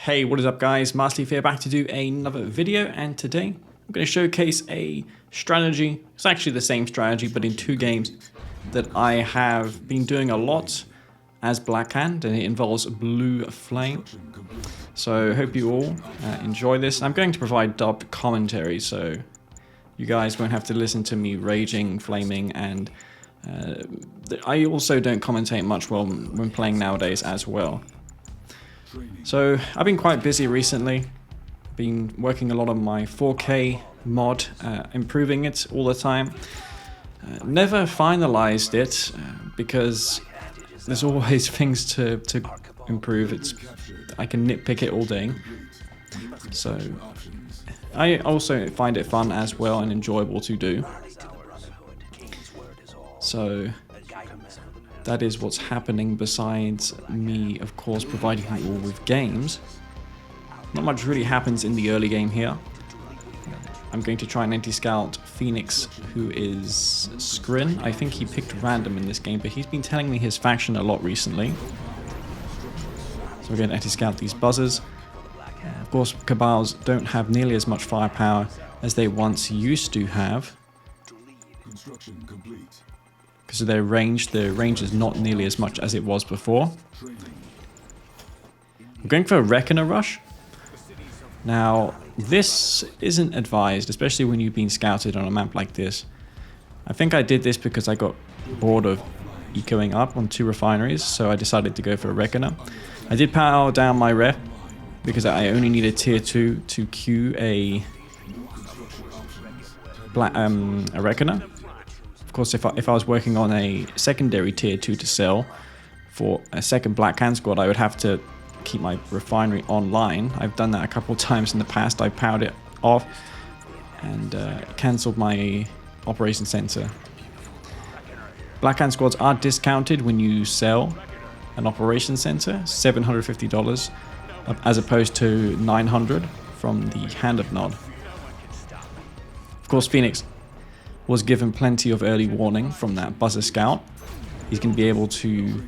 Hey, what is up guys? Master here back to do another video, and today I'm going to showcase a strategy. It's actually the same strategy but in two games that I have been doing a lot as Blackhand, and it involves Blue Flame. So I hope you all enjoy this. I'm going to provide dubbed commentary, so you guys won't have to listen to me raging, flaming, and I also don't commentate much when playing nowadays as well. So I've been quite busy recently, been working a lot on my 4K mod, improving it all the time. Never finalized it because there's always things to improve. I can nitpick it all day. So I also find it fun as well and enjoyable to do. So that is what's happening, besides me, of course, providing you all with games. Not much really happens in the early game here. I'm going to try and anti-scout Phoenix, who is Scrin. I think he picked random in this game, but he's been telling me his faction a lot recently. So we're going to anti-scout these buzzers. Of course, Cabals don't have nearly as much firepower as they once used to have. Because of their range, the range is not nearly as much as it was before. I'm going for a Reckoner rush. Now, this isn't advised, especially when you've been scouted on a map like this. I think I did this because I got bored of ecoing up on 2 refineries, so I decided to go for a Reckoner. I did power down my ref because I only needed tier 2 to queue a Reckoner. Of course, if I was working on a secondary tier 2 to sell for a second Blackhand squad, I would have to keep my refinery online. I've done that a couple of times in the past. I powered it off and cancelled my operation center. Blackhand squads are discounted when you sell an operation center, $750 as opposed to $900 from the Hand of Nod. Of course, Phoenix was given plenty of early warning from that buzzer scout. He's going to be able to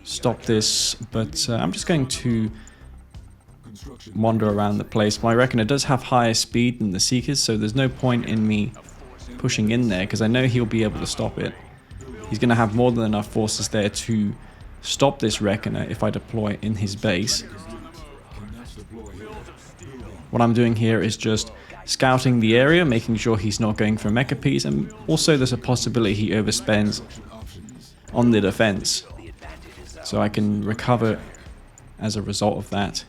stop this, but I'm just going to wander around the place. My Reckoner does have higher speed than the Seekers, so there's no point in me pushing in there because I know he'll be able to stop it. He's going to have more than enough forces there to stop this Reckoner if I deploy in his base. What I'm doing here is just scouting the area, making sure he's not going for mecha piece, and also there's a possibility he overspends on the defense, so I can recover as a result of that.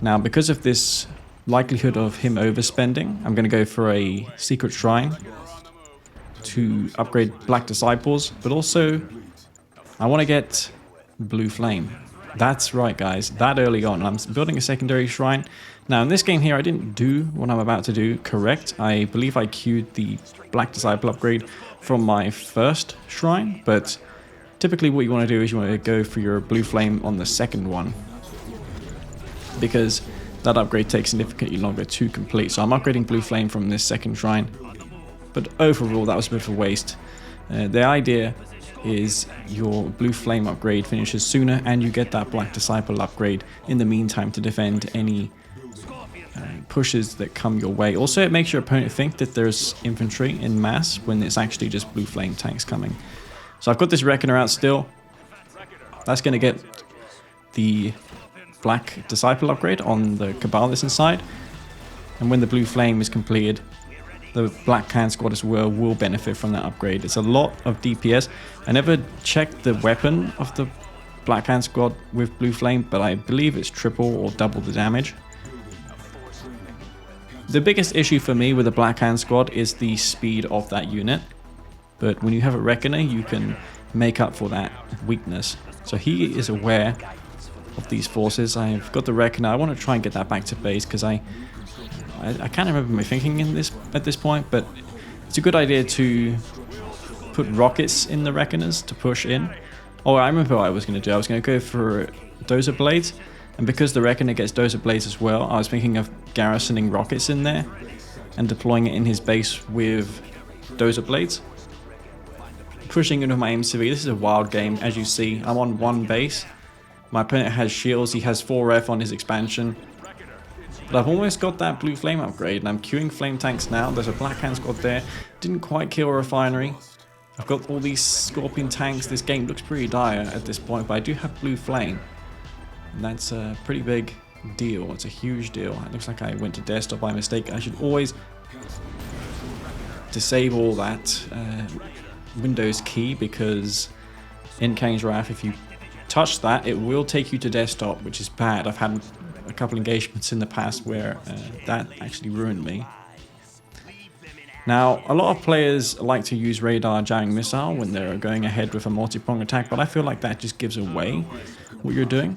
Now, because of this likelihood of him overspending, I'm going to go for a secret shrine to upgrade Black Disciples, but also I want to get Blue Flame. That's right, guys, that early on. I'm building a secondary shrine. Now, in this game here, I didn't do what I'm about to do correct. I believe I queued the Black Disciple upgrade from my first shrine, but typically what you want to do is you want to go for your Blue Flame on the second one, because that upgrade takes significantly longer to complete. So I'm upgrading Blue Flame from this second shrine, but overall that was a bit of a waste. The idea is your Blue Flame upgrade finishes sooner and you get that Black Disciple upgrade in the meantime to defend any pushes that come your way. Also, it makes your opponent think that there's infantry in mass when it's actually just Blue Flame tanks coming. So I've got this Reckoner out still. That's going to get the Black Disciple upgrade on the Cabal that's inside. And when the Blue Flame is completed, the Blackhand squad as well will benefit from that upgrade. It's a lot of DPS. I never checked the weapon of the Blackhand squad with Blue Flame, but I believe it's triple or double the damage. The biggest issue for me with the Blackhand squad is the speed of that unit, but when you have a Reckoner, you can make up for that weakness. So he is aware of these forces. I've got the Reckoner. I want to try and get that back to base because I can't remember my thinking in this at this point, but it's a good idea to put rockets in the Reckoners to push in. Oh, I remember what I was going to do. I was going to go for Dozer Blades. And because the Reckoner gets Dozer Blades as well, I was thinking of garrisoning rockets in there and deploying it in his base with Dozer Blades. Pushing into my aim CV. This is a wild game, as you see. I'm on one base My opponent has shields, he has 4F on his expansion. But I've almost got that blue flame upgrade, and I'm queuing flame tanks now. There's a black hand squad there. Didn't quite kill a refinery. I've got all these scorpion tanks. This game looks pretty dire at this point, but I do have blue flame. And that's a pretty big deal. It's a huge deal. It looks like I went to desktop by mistake. I should always disable that Windows key, because in Kane's Wrath, if you touch that, it will take you to desktop, which is bad. I've had a couple engagements in the past where that actually ruined me. Now, a lot of players like to use radar jamming missile when they're going ahead with a multi-prong attack, but I feel like that just gives away what you're doing.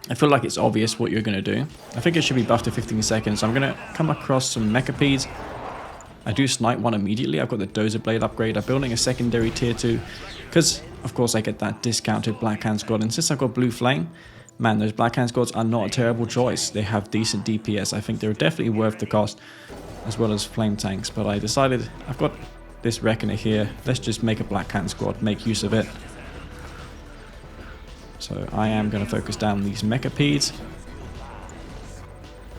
I feel like it's obvious what you're going to do. I think it should be buffed to 15 seconds. So I'm going to come across some Mechapedes. I do snipe one immediately. I've got the Dozer Blade upgrade. I'm building a secondary tier 2 because, of course, I get that discounted Black Hand Squad. And since I've got Blue Flame, man, those Black Hand Squads are not a terrible choice. They have decent DPS. I think they're definitely worth the cost, as well as flame tanks. But I decided I've got this Reckoner here. Let's just make a Black Hand Squad, make use of it. So I am going to focus down these Mechapedes.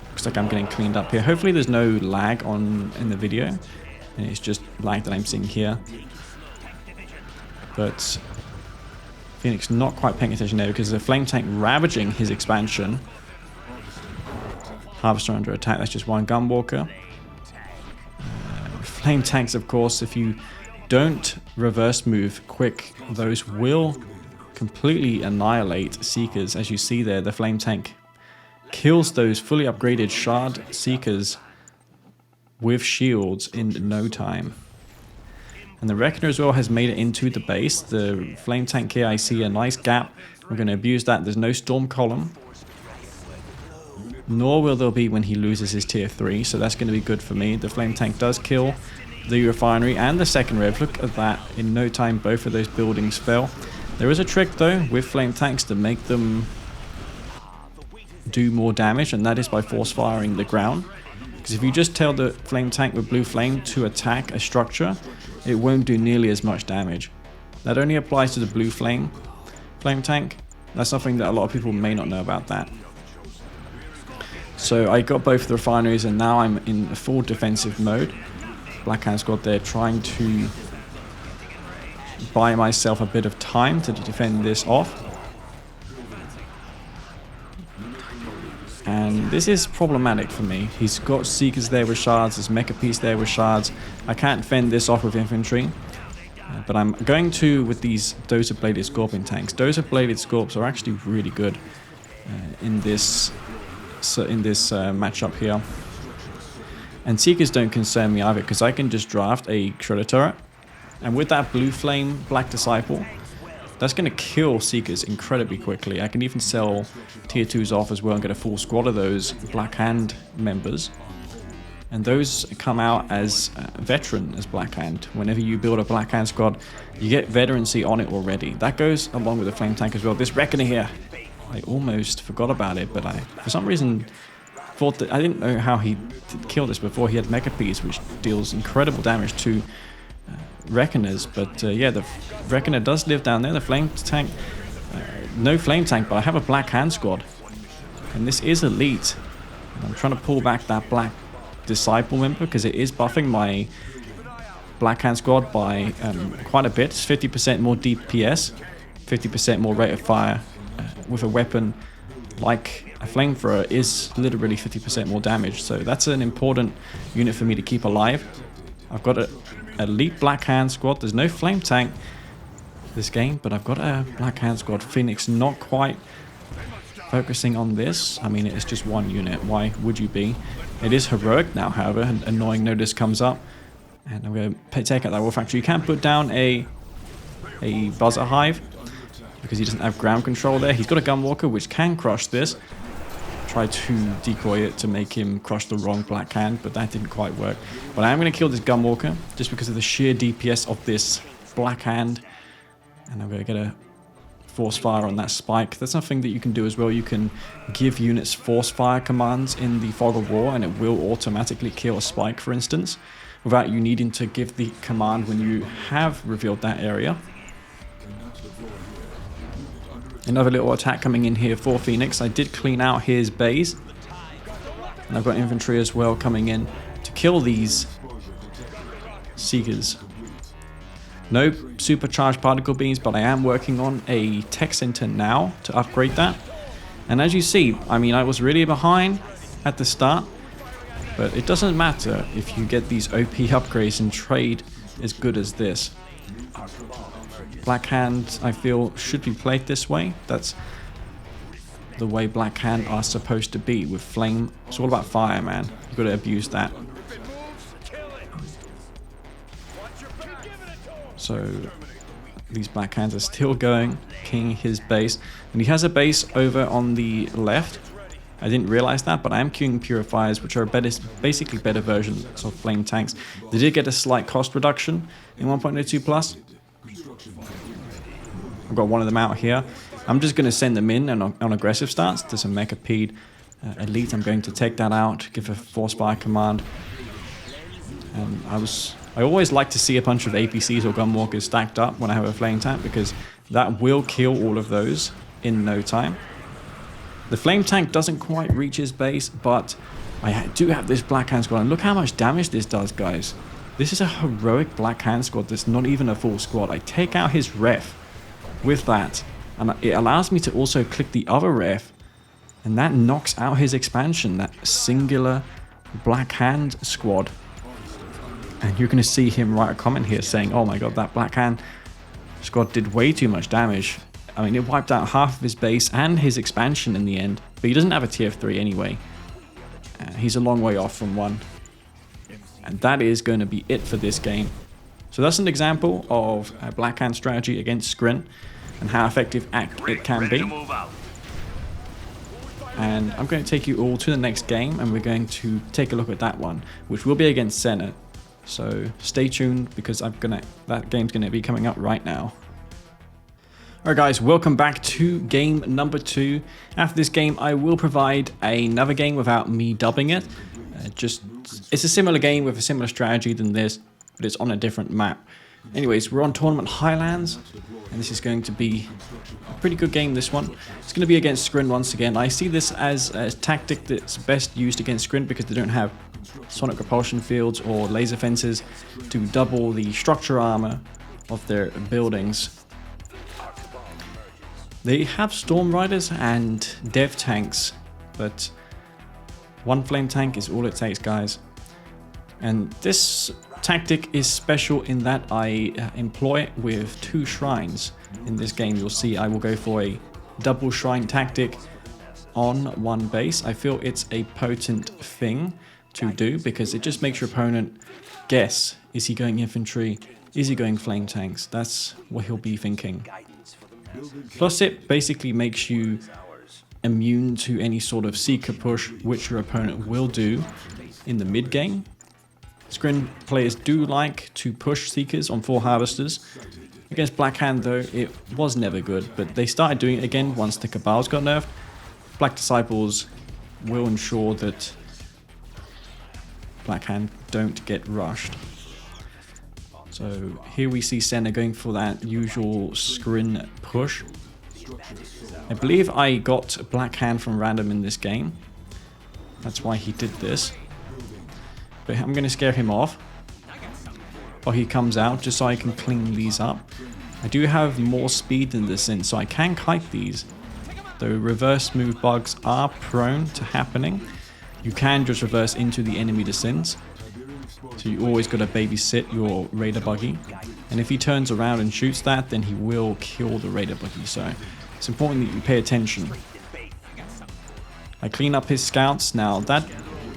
Looks like I'm getting cleaned up here. Hopefully there's no lag in the video, and it's just lag that I'm seeing here. But Phoenix not quite paying attention there because the flame tank ravaging his expansion. Harvester under attack. That's just one Gunwalker. Flame tanks, of course, if you don't reverse move quick, those will completely annihilate Seekers. As you see there, the flame tank kills those fully upgraded shard Seekers with shields in no time. And the Reckoner as well has made it into the base. The flame tank here, I see a nice gap. We're going to abuse that. There's no storm column, nor will there be when he loses his tier 3, so that's going to be good for me. The flame tank does kill the refinery and the second rev. Look at that. In no time, both of those buildings fell. There is a trick, though, with flame tanks to make them do more damage, and that is by force firing the ground. Because if you just tell the flame tank with blue flame to attack a structure, it won't do nearly as much damage. That only applies to the blue flame tank. That's something that a lot of people may not know about that. So I got both the refineries, and now I'm in a full defensive mode. Black Hand Squad there trying to buy myself a bit of time to defend this off. And this is problematic for me. He's got Seekers there with shards, there's Mechapedes there with shards. I can't fend this off with infantry. But I'm going to with these Dozer Bladed Scorpion tanks. Dozer Bladed Scorps are actually really good in this matchup here. And Seekers don't concern me either, because I can just draft a Shredder Turret. And with that Blue Flame Black Disciple, that's going to kill Seekers incredibly quickly. I can even sell tier 2s off as well and get a full squad of those Black Hand members. And those come out as veteran as Black Hand. Whenever you build a Black Hand squad, you get veterancy on it already. That goes along with the Flame Tank as well. This Reckoner here, I almost forgot about it, but I, for some reason, thought that I didn't know how he killed this before. He had Mechapedes, which deals incredible damage to Reckoners, but yeah, the Reckoner does live down there. The Flame Tank, no Flame Tank, but I have a Black Hand squad, and this is elite. And I'm trying to pull back that Black Disciple member because it is buffing my Black Hand squad by quite a bit. It's 50% more DPS, 50% more rate of fire with a weapon like a flamethrower is literally 50% more damage. So that's an important unit for me to keep alive. I've got a elite Black Hand squad. There's no Flame Tank this game, but I've got a Black Hand squad. Phoenix not quite focusing on this. I mean, it's just one unit. Why would you be? It is heroic now, however. An annoying notice comes up, and I'm going to take out that War Factory. You can't put down a Buzzer Hive because he doesn't have ground control there. He's got a Gunwalker, which can crush this. Try to decoy it to make him crush the wrong Black Hand, but that didn't quite work. But I am going to kill this Gunwalker just because of the sheer DPS of this Black Hand. And I'm going to get a force fire on that spike. That's something that you can do as well. You can give units force fire commands in the Fog of War, and it will automatically kill a spike, for instance, without you needing to give the command when you have revealed that area. Another little attack coming in here for Phoenix. I did clean out his base. And I've got infantry as well coming in to kill these Seekers. No supercharged particle beams, but I am working on a tech center now to upgrade that. And as you see, I mean, I was really behind at the start. But it doesn't matter if you get these OP upgrades and trade as good as this. Black Hand, I feel, should be played this way. That's the way Black Hand are supposed to be with flame. It's all about fire, man. You've got to abuse that. So these Black Hands are still going, king his base. And he has a base over on the left. I didn't realize that, but I am queuing Purifiers, which are basically better versions of Flame Tanks. They did get a slight cost reduction in 1.02 Plus. I've got one of them out here. I'm just going to send them in and on aggressive starts to some Mechapede Elite. I'm going to take that out, give a Force Fire command. And I always like to see a bunch of APCs or Gunwalkers stacked up when I have a Flame Tank, because that will kill all of those in no time. The Flame Tank doesn't quite reach his base, but I do have this Black Hand squad. And look how much damage this does, guys. This is a heroic Black Hand squad that's not even a full squad. I take out his ref with that, and it allows me to also click the other ref, and that knocks out his expansion, that singular Black Hand squad. And you're going to see him write a comment here saying, oh my god, that Black Hand squad did way too much damage. I mean, it wiped out half of his base and his expansion in the end. But he doesn't have a TF3 anyway. He's a long way off from one. And that is going to be it for this game. So that's an example of a Black Hand strategy against Scrin and how effective it can be. And I'm going to take you all to the next game, and we're going to take a look at that one, which will be against Senna. So stay tuned, because that game's going to be coming up right now. Alright guys, welcome back to game number 2. After this game, I will provide another game without me dubbing it. It's a similar game with a similar strategy than this, but it's on a different map. Anyways, we're on Tournament Highlands, and this is going to be a pretty good game, this one. It's going to be against Scrin once again. I see this as a tactic that's best used against Scrin because they don't have sonic repulsion fields or laser fences to double the structure armor of their buildings. They have Storm Riders and Dev Tanks, but one Flame Tank is all it takes, guys. And this tactic is special in that I employ it with 2 shrines. In this game, you'll see I will go for a double shrine tactic on one base. I feel it's a potent thing to do because it just makes your opponent guess, is he going infantry, is he going flame tanks? That's what he'll be thinking. Plus it basically makes you immune to any sort of seeker push, which your opponent will do in the mid game. Scrin players do like to push seekers on 4 harvesters. Against Black Hand though, it was never good, but they started doing it again once the Cabals got nerfed. Black Disciples will ensure that Black Hand don't get rushed. So here we see Senna going for that usual Scrin push. I believe I got Black Hand from random in this game. That's why he did this. But I'm going to scare him off while he comes out, just so I can clean these up. I do have more speed than this in, so I can kite these. Though reverse move bugs are prone to happening, you can just reverse into the enemy descents. So you always got to babysit your Raider buggy. And if he turns around and shoots that, then he will kill the Raider buggy. So it's important that you pay attention. I clean up his scouts. Now that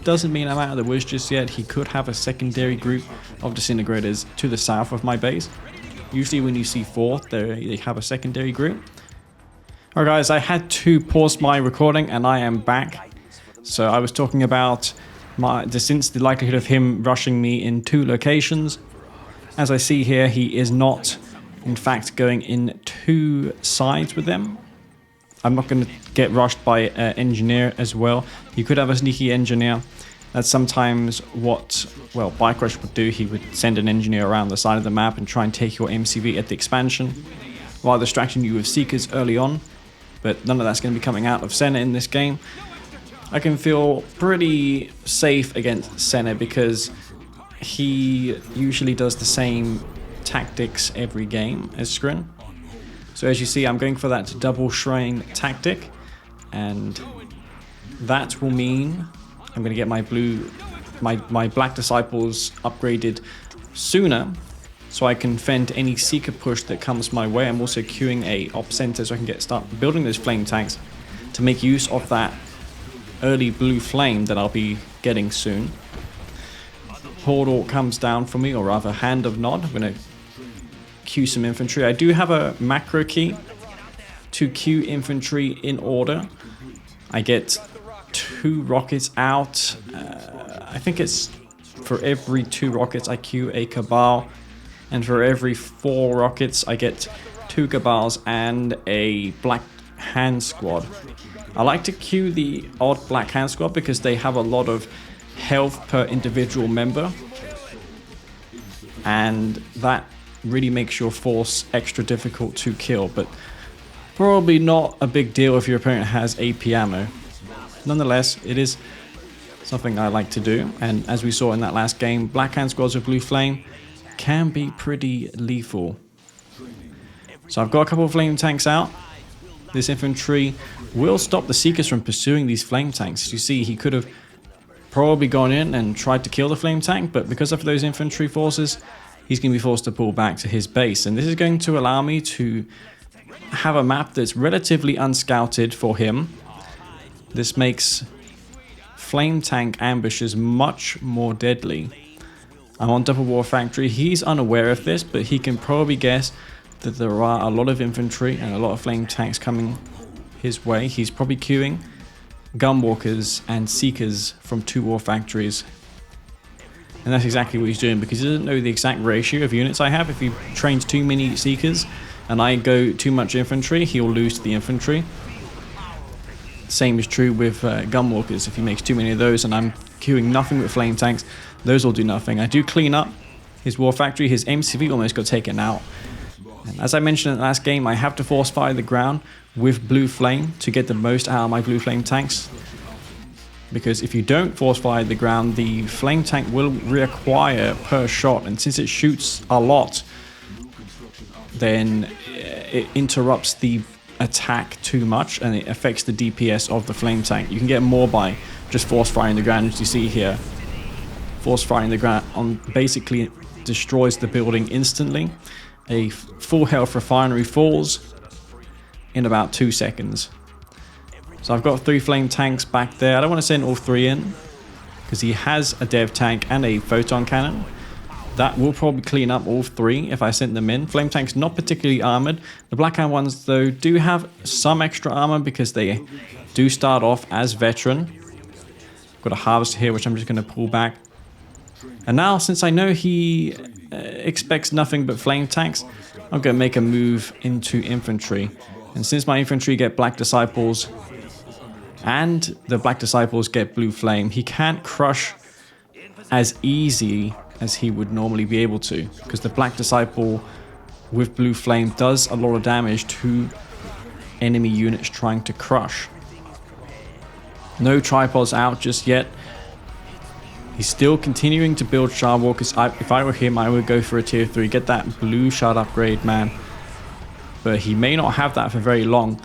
doesn't mean I'm out of the woods just yet. He could have a secondary group of disintegrators to the south of my base. Usually when you see 4, they have a secondary group. Alright guys, I had to pause my recording and I am back. So I was talking about the likelihood of him rushing me in 2 locations. As I see here, he is not in fact going in 2 sides with them. I'm not going to get rushed by an engineer as well. You could have a sneaky engineer. That's sometimes what, well, Bike Rush would do. He would send an engineer around the side of the map and try and take your MCV at the expansion while distracting you with Seekers early on. but none of that's going to be coming out of Senna in this game. I can feel pretty safe against Senna because he usually does the same tactics every game as Scrin. So as you see, I'm going for that double shrine tactic, and that will mean I'm going to get my black disciples upgraded sooner, so I can fend any seeker push that comes my way. I'm also queuing a op center so I can start building those flame tanks to make use of that early blue flame that I'll be getting soon. Portal comes down for me, or rather Hand of Nod. I'm going to queue some infantry. I do have a macro key to queue infantry in order. I get 2 rockets out. I think it's for every 2 rockets I queue a Cabal, and for every 4 rockets I get 2 Cabals and a Black Hand Squad. I like to queue the odd Black Hand Squad because they have a lot of health per individual member, and that really makes your force extra difficult to kill, but probably not a big deal if your opponent has AP ammo. Nonetheless, it is something I like to do, and as we saw in that last game, Black Hand Squads with Blue Flame can be pretty lethal. So I've got a couple of flame tanks out. This infantry will stop the Seekers from pursuing these flame tanks. As you see, he could have probably gone in and tried to kill the flame tank, but because of those infantry forces, he's going to be forced to pull back to his base. And this is going to allow me to have a map that's relatively unscouted for him. This makes flame tank ambushes much more deadly. I'm on Double War Factory. He's unaware of this, but he can probably guess that there are a lot of infantry and a lot of flame tanks coming his way. He's probably queuing Gunwalkers and Seekers from 2 War Factories. And that's exactly what he's doing, because he doesn't know the exact ratio of units I have. If he trains too many Seekers and I go too much infantry, he'll lose to the infantry. Same is true with Gunwalkers. If he makes too many of those and I'm queuing nothing with flame tanks, those will do nothing. I do clean up his War Factory. His MCV almost got taken out. And as I mentioned in the last game, I have to force fire the ground with Blue Flame to get the most out of my Blue Flame tanks. Because if you don't force fire the ground, the flame tank will reacquire per shot, and since it shoots a lot, then it interrupts the attack too much and it affects the DPS of the flame tank. You can get more by just force firing the ground, as you see here. Force firing the ground on basically destroys the building instantly. A full health refinery falls in about 2 seconds. So I've got 3 flame tanks back there. I don't want to send all 3 in because he has a dev tank and a photon cannon. That will probably clean up all 3 if I sent them in. Flame tanks not particularly armored. The Blackhand ones though do have some extra armor because they do start off as veteran. Got a harvester here which I'm just going to pull back. And now, since I know he expects nothing but flame tanks, I'm going to make a move into infantry. And since my infantry get Black Disciples and the Black Disciples get Blue Flame, he can't crush as easy as he would normally be able to, because the Black Disciple with Blue Flame does a lot of damage to enemy units trying to crush. No tripods out just yet. He's still continuing to build Shard Walkers. If I were him, I would go for a tier 3. Get that blue shard upgrade, man. But he may not have that for very long.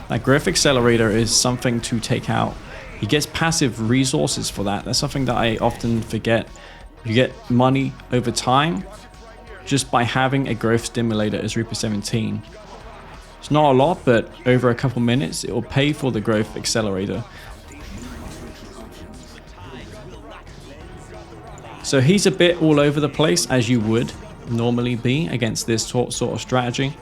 That Growth Accelerator is something to take out. He gets passive resources for that. That's something that I often forget. You get money over time just by having a Growth Stimulator as Reaper 17. It's not a lot, but over a couple minutes, it will pay for the Growth Accelerator. So he's a bit all over the place, as you would normally be against this sort of strategy.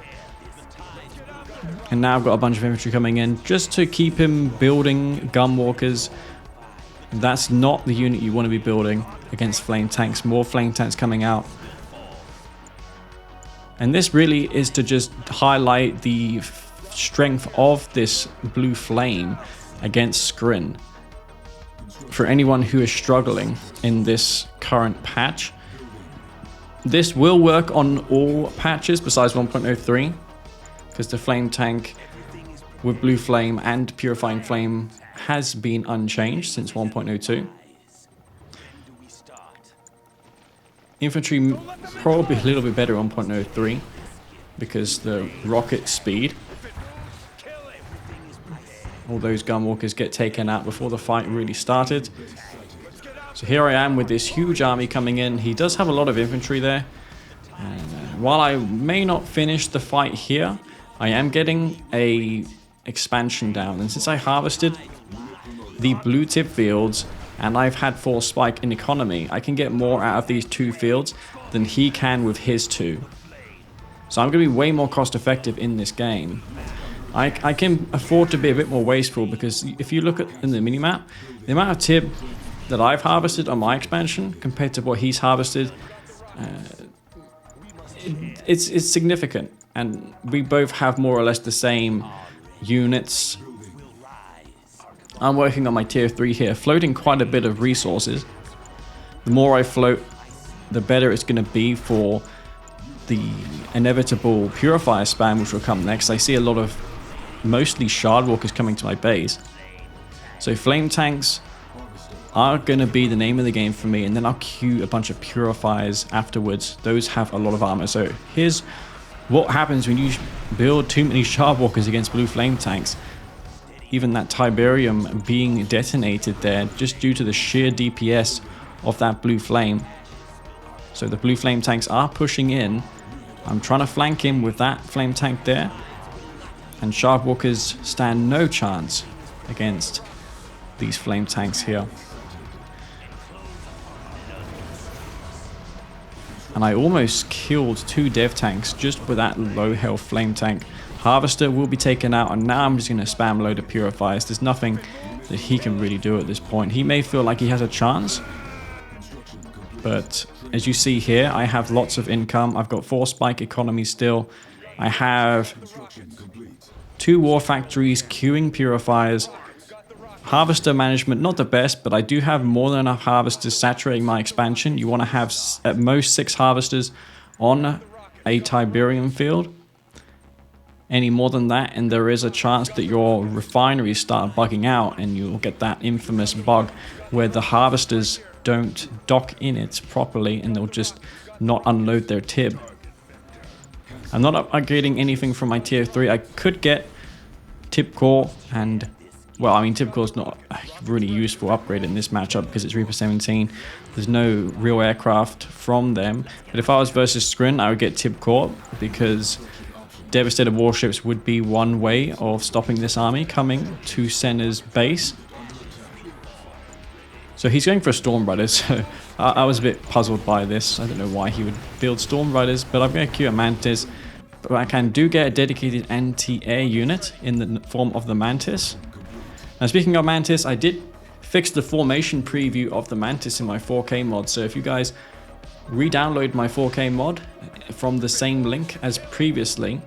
And now I've got a bunch of infantry coming in just to keep him building Gunwalkers. That's not the unit you want to be building against flame tanks. More flame tanks coming out. And this really is to just highlight the strength of this blue flame against Scrin. For anyone who is struggling in this current patch, this will work on all patches besides 1.03. because the flame tank with blue flame and purifying flame has been unchanged since 1.02. Infantry probably a little bit better 1.03 because the rocket speed. All those gunwalkers get taken out before the fight really started. So here I am with this huge army coming in. He does have a lot of infantry there. And while I may not finish the fight here, I am getting a expansion down. And since I harvested the blue tip fields and I've had 4 spike in economy, I can get more out of these 2 fields than he can with his 2. So I'm going to be way more cost effective in this game. I can afford to be a bit more wasteful because if you look at in the minimap, the amount of tib that I've harvested on my expansion compared to what he's harvested, it's significant. And we both have more or less the same units. I'm working on my tier 3 here, floating quite a bit of resources. The more I float, the better it's going to be for the inevitable purifier spam which will come next. I see a lot of mostly shard walkers coming to my base. So flame tanks are going to be the name of the game for me, and then I'll queue a bunch of purifiers afterwards. Those have a lot of armor. So here's what happens when you build too many shard walkers against blue flame tanks. Even that Tiberium being detonated there just due to the sheer DPS of that blue flame. So the blue flame tanks are pushing in. I'm trying to flank him with that flame tank there. And shard walkers stand no chance against these flame tanks here. And I almost killed 2 dev tanks just with that low health flame tank. Harvester will be taken out, and now I'm just going to spam load of purifiers. There's nothing that he can really do at this point. He may feel like he has a chance, but as you see here, I have lots of income. I've got 4 spike economy still. I have 2 war factories queuing purifiers. Harvester management, not the best, but I do have more than enough harvesters saturating my expansion. You want to have at most 6 harvesters on a Tiberium field. Any more than that, and there is a chance that your refineries start bugging out, and you'll get that infamous bug where the harvesters don't dock in it properly, and they'll just not unload their tib. I'm not upgrading anything from my tier 3. I could get tip core, and well, I mean, tip core is not a really useful upgrade in this matchup because it's Reaper 17. There's no real aircraft from them. But if I was versus Scrin, I would get tip core because Devastator warships would be one way of stopping this army coming to Senna's base. So he's going for Storm Riders. So I was a bit puzzled by this. I don't know why he would build Storm Riders, but I'm going to queue a Mantis. But I can get a dedicated anti-air unit in the form of the Mantis. Now speaking of Mantis, I did fix the formation preview of the Mantis in my 4K mod. So if you guys re-download my 4K mod from the same link as previously,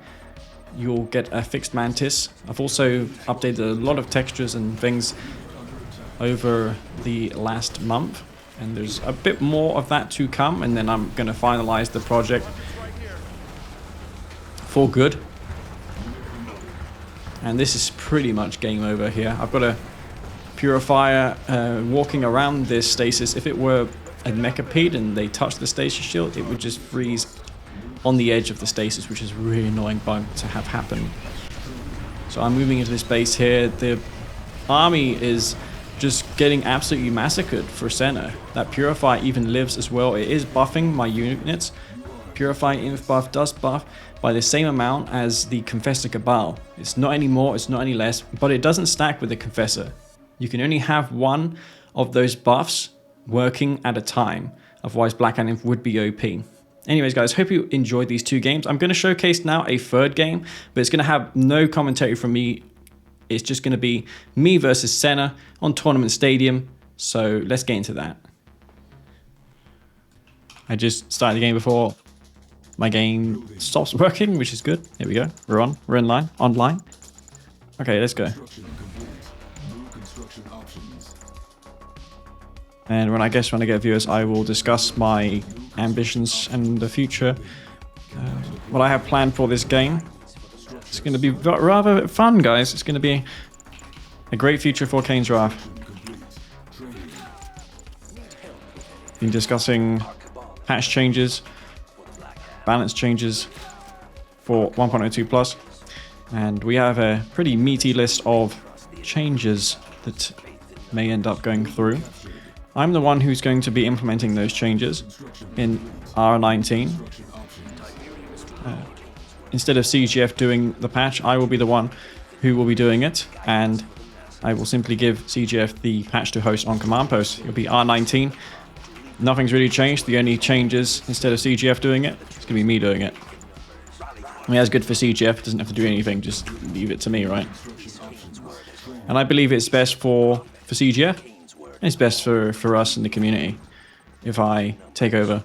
you'll get a fixed Mantis. I've also updated a lot of textures and things over the last month, and there's a bit more of that to come, and then I'm going to finalize the project for good. And this is pretty much game over here. I've got a purifier walking around this stasis. If it were a Mechapede and they touched the stasis shield, it would just freeze on the edge of the stasis, which is a really annoying bug to have happen. So I'm moving into this base here. The army is just getting absolutely massacred for Senna. That Purify even lives as well. It is buffing my units. Purify Inf buff does buff by the same amount as the Confessor Cabal. It's not any more, it's not any less, but it doesn't stack with the Confessor. You can only have one of those buffs working at a time. Otherwise, Black Hand Inf would be OP. Anyways, guys, hope you enjoyed these 2 games. I'm going to showcase now a 3rd game, but it's going to have no commentary from me. It's just going to be me versus Senna on Tournament Stadium. So let's get into that. I just started the game before my game stops working, which is good. Here we go. We're on. We're in line. Online. Okay, let's go. And when I get viewers, I will discuss my ambitions and the future. What I have planned for this game. It's going to be rather fun, guys. It's going to be a great future for Kane's Wrath. Been discussing patch changes, balance changes for 1.02 plus, and we have a pretty meaty list of changes that may end up going through. I'm the one who's going to be implementing those changes in R19. Instead of CGF doing the patch, I will be the one who will be doing it, and I will simply give CGF the patch to host on command post. It'll be R19. Nothing's really changed. The only changes, instead of CGF doing it, it's going to be me doing it. I mean, that's good for CGF. It doesn't have to do anything. Just leave it to me, right? And I believe it's best for CGF. It's best for us in the community if I take over.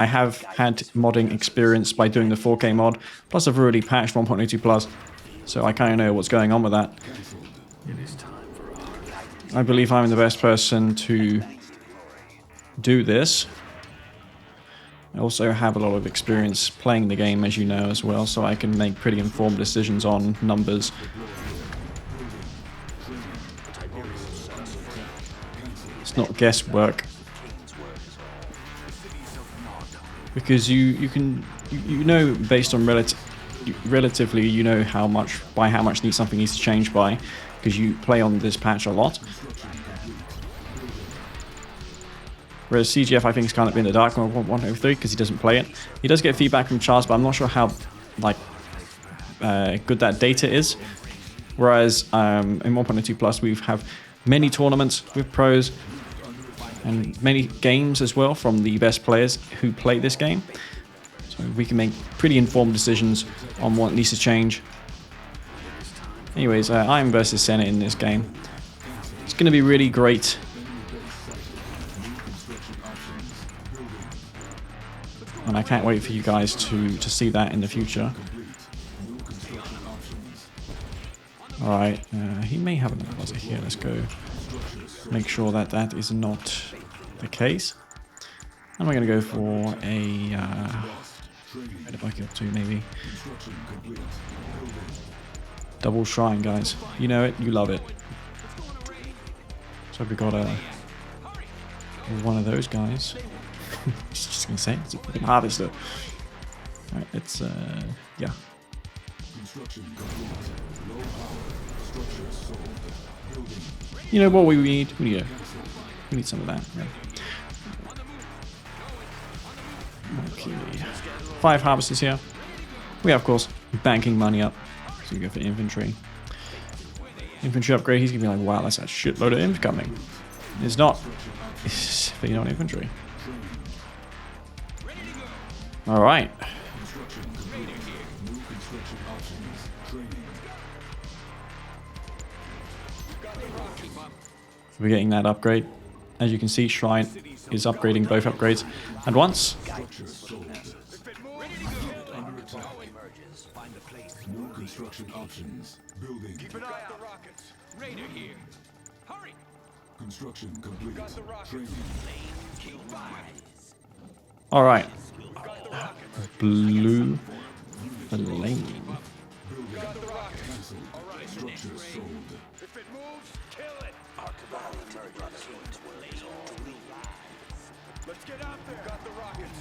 I have had modding experience by doing the 4K mod, plus I've already patched 1.02 plus, so I kind of know what's going on with that. I believe I'm the best person to do this. I also have a lot of experience playing the game, as you know, as well, so I can make pretty informed decisions on numbers. It's not guesswork. Because you know based on relatively you know how much something needs to change by, because you play on this patch a lot. Whereas CGF, I think, is kind of in the dark on 1.03 because he doesn't play it. He does get feedback from charts, but I'm not sure how good that data is. Whereas in 1.02 plus we have many tournaments with pros and many games as well from the best players who play this game. So we can make pretty informed decisions on what needs to change. Anyways, I am versus Senna in this game. It's going to be really great. And I can't wait for you guys to see that in the future. Alright, he may have another buzzer here. Let's go make sure that that is not the case. And we're going to go for a... where did I get to, maybe? Double shrine, guys. You know it, you love it. So we got one of those guys. Just gonna say, it's a fucking harvester. Alright, let's, yeah. You know what we need? We need some of that. Yeah. Okay. 5 harvesters here. We are, of course, banking money up. So we go for infantry. Infantry upgrade, he's gonna be like, wow, that's a shitload of imp coming. It's not. It's not infantry. Alright. We're getting that upgrade. As you can see, Shrine is upgrading both upgrades at once. Construction options. Building. Keep an eye out. Rockets. Raider here. Hurry. Construction complete. Training. All right. Blue flame. Structure sold. If it moves, kill it. Let's get out there. Got the rockets.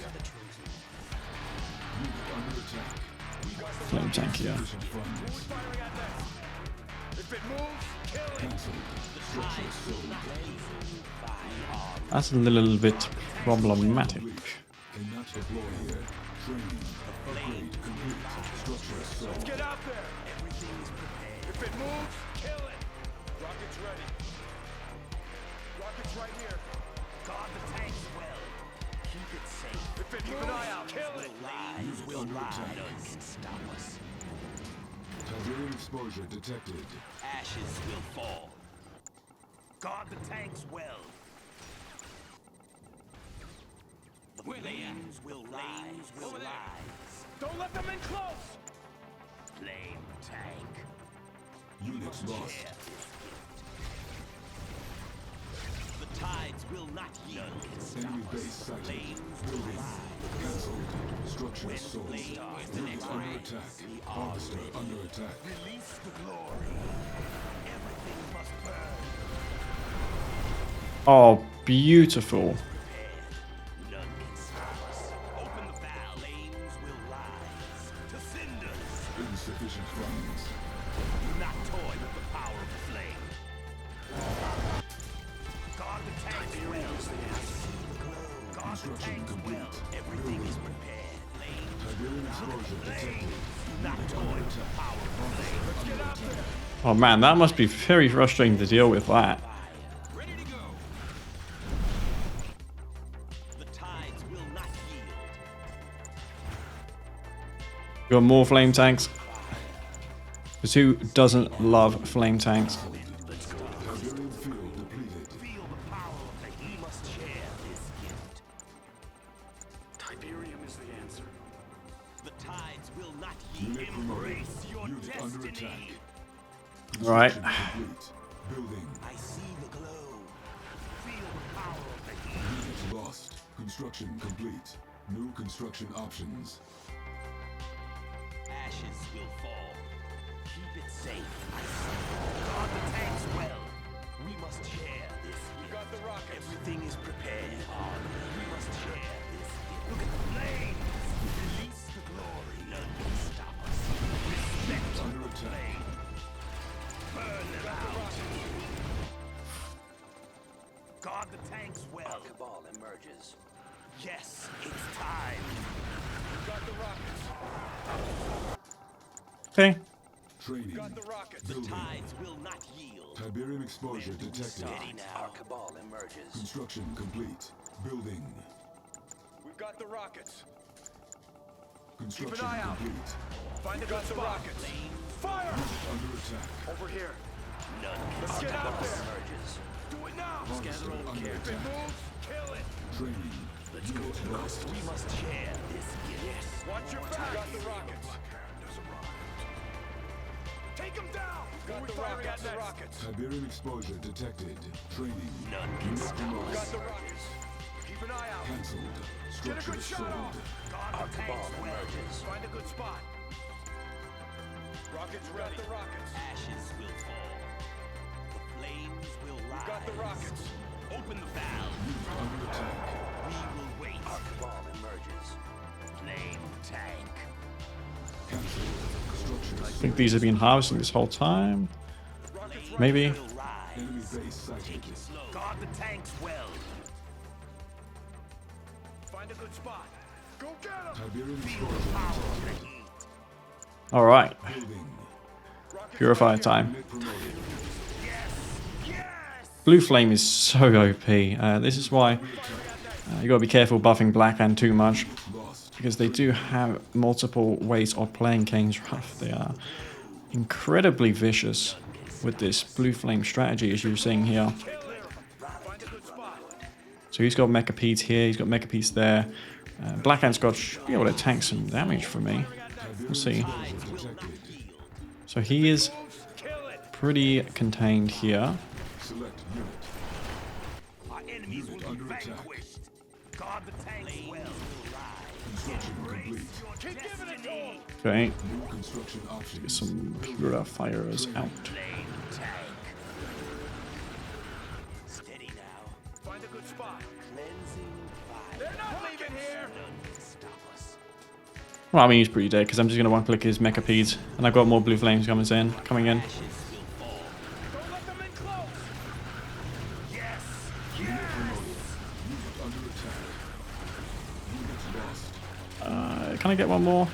Under attack. Flame tank here. That's a little bit problematic. Let's get out there. If it moves, kill it. Rockets ready. Rockets right here. Guard the tanks well. Keep it safe. If it moves, kill it. Will rise and stop us. Targeting exposure detected. Ashes will fall. Guard the tanks well. The flames will rise. Will rise. Don't let them in close. Flame tank. Units lost. The tides will not yield. Enemy base sighted. Building. Cancelled. Structure sold. Unit under attack. Harvester under attack. Release the glory. Everything must burn. Oh, beautiful. None can stop us. Open the valve. Flames will rise to cinders. Insufficient funds. Do not toy with the power of the flame. Guard the tanks well. Guard the tanks well. Everything is prepared. Flames. Tiberium explosion detected. Do not toy with the power of the flame. Let's get out there. Oh man, that must be very frustrating to deal with that. Ready to go. The tides will not yield. Got more flame tanks. Because who doesn't love flame tanks? Tiberium field depleted. Feel the power of the heat. We must share this gift. Tiberium is the answer. The tides will not yield. Unit promoted. Embrace your Unit under destiny. attack. Right. Construction complete. Building. I see the glow. Feel the power of the heat. Unit lost. Construction complete. New construction options. Ashes will fall. Keep it safe. I see. Guard the tanks well. We must share this. We got the rockets. Everything is prepared. We must share this. Look at the flames. Release the glory. None can stop us. Respect Under the attack. flame. Burn them out. Guard the tanks well. Cabal emerges. Yes, it's time. We got the rockets. Okay. Training. The rockets. The Building. tides will not yield. Tiberium exposure detected. Steady now. Our cabal emerges. Construction complete. Building. We've got the rockets. Construction eye out. complete. Find a good spot. Rockets. Fire! Under attack. Over here. None can Let's get out there. Emerges. Do it now. Harvester under If it attack. moves, kill it. Training. Unit lost. We must share this gift. Yes. Watch your back. Got the rockets. Take them down. Got the rockets. Tiberium exposure detected. Training. None can Unit stop promoted. us. Got the rockets. Keep an eye out. Cancelled. Get a Structure good shot sold. off. Our cabal emerges. Find a good spot. Rockets ready. Got the rockets. Ashes will fall. The flames will rise. Got the rockets. Open the valve. Under attack. We will wait. Our cabal emerges. Flame tank. Cancelled. Structure I think these have been harvesting this whole time. Maybe. Will rise. enemy base sighted. Slow. Guard the tanks well. Find a good spot. Go get him. Tiberium Feel the explosion power of detected. the heat. Alright. Building. Purifier time. Unit promoted. Yes. Yes. Blue flame is so OP. This is why you gotta be careful buffing Blackhand too much. Lost. Because they do have multiple ways of playing Kane's Wrath. They are incredibly vicious with this blue flame strategy, as you're seeing here. Find a good spot. So he's got Mecha Pete here, he's got Mecha Pete there. Blackhand's got should be able to tank some damage for me. We'll see. Detected. So he is Kill it. pretty contained here. Select unit. Our enemies will be under attack. vanquished. Guard the tanks well. Construction complete. Keep giving it to him. Okay, New construction options. some purifiers out. Flame tank. Steady now. Find a good spot. Cleansing fire. They're not leaving here. None can stop us. Well, I mean he's pretty dead because I'm just gonna one-click his Mecha Pete, and I've got more blue flames coming in. Ashes will fall. Don't let them in close. Yes. Yes. Unit under attack. Unit lost. Can I get one more?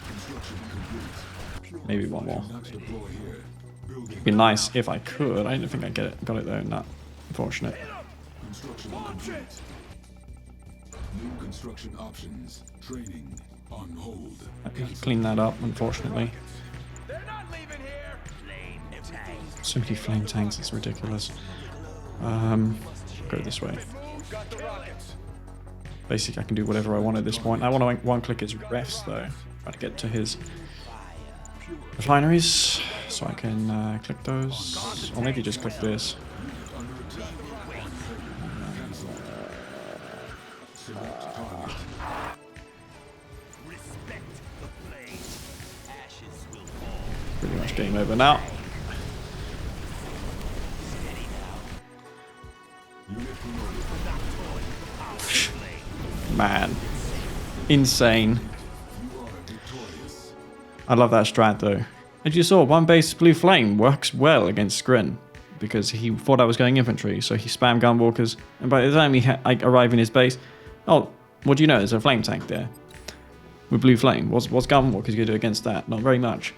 Construction complete. Maybe one more. Not deploy here. Building. It'd be nice if I could. I don't think I got it though. Not unfortunate. Construction complete. New construction options. Training on hold. I can clean that up, unfortunately. They're not leaving here. Flame tank. So many flame tanks, it's ridiculous. Go this way. Got the rockets. Basically, I can do whatever I want at this point. I want to one-click his refs though. Try to get to his refineries, so I can click those, or maybe just click this. game over now. Man. Insane. I love that strat though. As you saw, one base blue flame works well against Scrin because he thought I was going infantry, so he spammed gunwalkers, and by the time I arrive in his base, oh, what do you know? There's a flame tank there with blue flame. What's gunwalkers gonna do against that? Not very much.